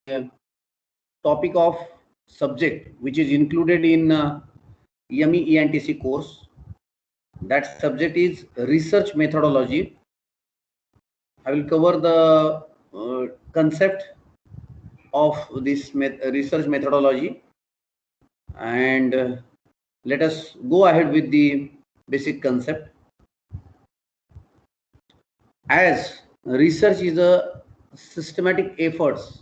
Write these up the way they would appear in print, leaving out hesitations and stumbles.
topic of subject which is included in YUMI ENTC course. That subject is research methodology. I will cover the concept of this research methodology, and let us go ahead with the basic concept. As research is a systematic efforts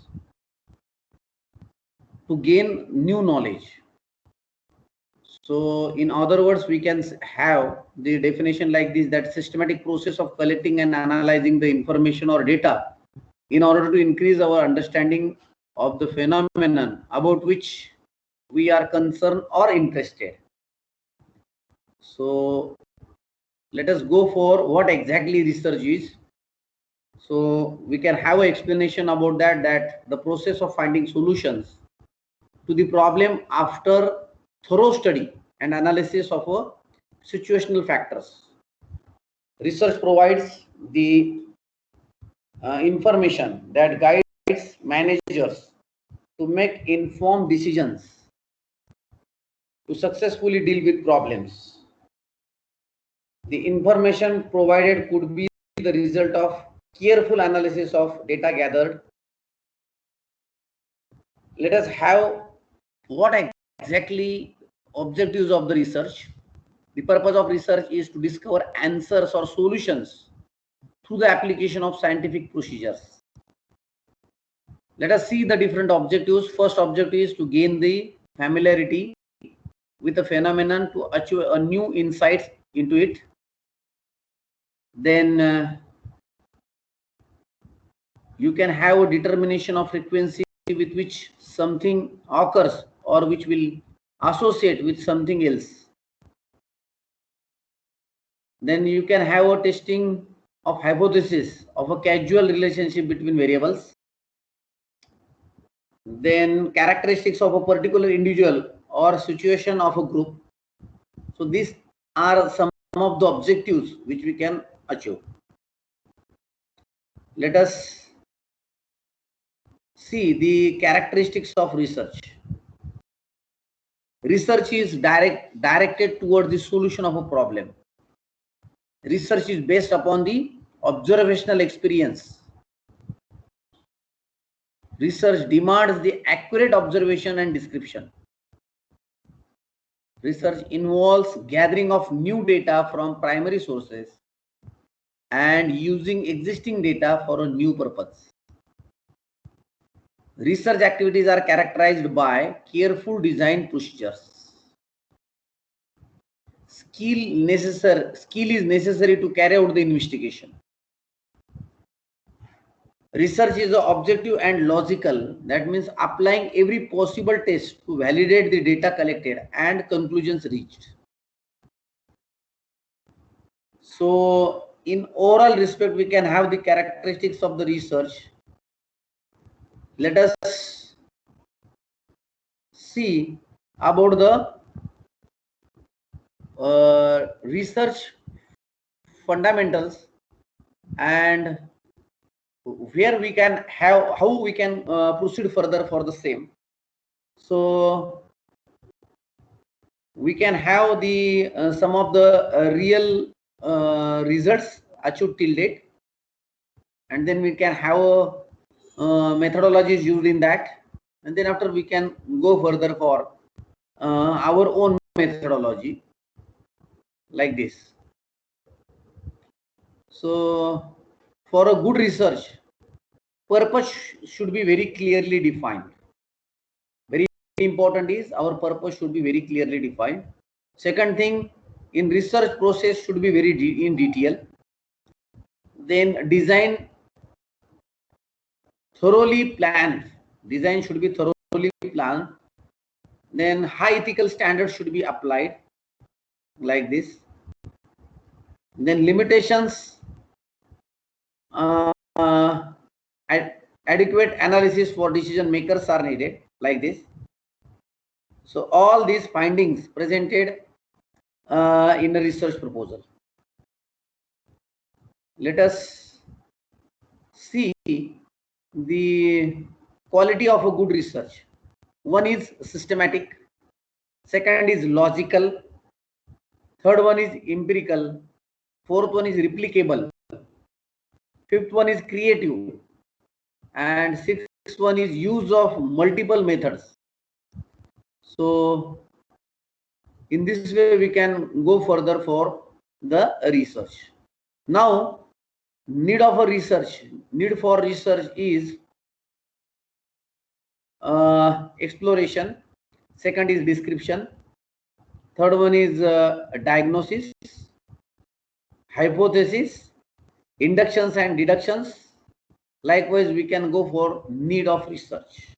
to gain new knowledge. So in other words, we can have the definition like this, that systematic process of collecting and analyzing the information or data in order to increase our understanding of the phenomenon about which we are concerned or interested. So let us go for what exactly research is. So we can have an explanation about that the process of finding solutions to the problem after thorough study and analysis of situational factors. Research provides the information that guides managers to make informed decisions to successfully deal with problems. The information provided could be the result of careful analysis of data gathered. Let us have what exactly objectives of the research. The purpose of research is to discover answers or solutions through the application of scientific procedures. Let us see the different objectives. First objective is to gain the familiarity with the phenomenon to achieve a new insights into it. Then you can have a determination of frequency with which something occurs or which will associate with something else. Then you can have a testing of hypothesis of a causal relationship between variables. Then characteristics of a particular individual or situation of a group. So these are some of the objectives which we can achieve. Let us see the characteristics of research. Research is directed toward the solution of a problem. Research is based upon the observational experience. Research demands the accurate observation and description. Research involves gathering of new data from primary sources and using existing data for a new purpose. Research activities are characterized by careful design procedures. Skill is necessary to carry out the investigation. Research is objective and logical. That means applying every possible test to validate the data collected and conclusions reached. So in overall respect, we can have the characteristics of the research. Let us see about the research fundamentals and where we can have, how we can proceed further for the same. So we can have the some of the real results achieved till date, and then we can have methodologies used in that, and then after we can go further for our own methodology like this. So for a good research, purpose should be very clearly defined. Very important is our purpose should be very clearly defined. Second thing, in research process should be very in detail. Then design thoroughly planned. Design should be thoroughly planned. Then high ethical standards should be applied like this. Then limitations, adequate analysis for decision makers are needed like this. So all these findings presented in a research proposal. Let us see the quality of a good research. One is systematic, second is logical, third one is empirical, fourth one is replicable, fifth one is creative, and sixth one is use of multiple methods. So in this way we can go further for the research. Now need for research is exploration, second is description, third one is diagnosis, hypothesis, inductions and deductions. Likewise we can go for need of research.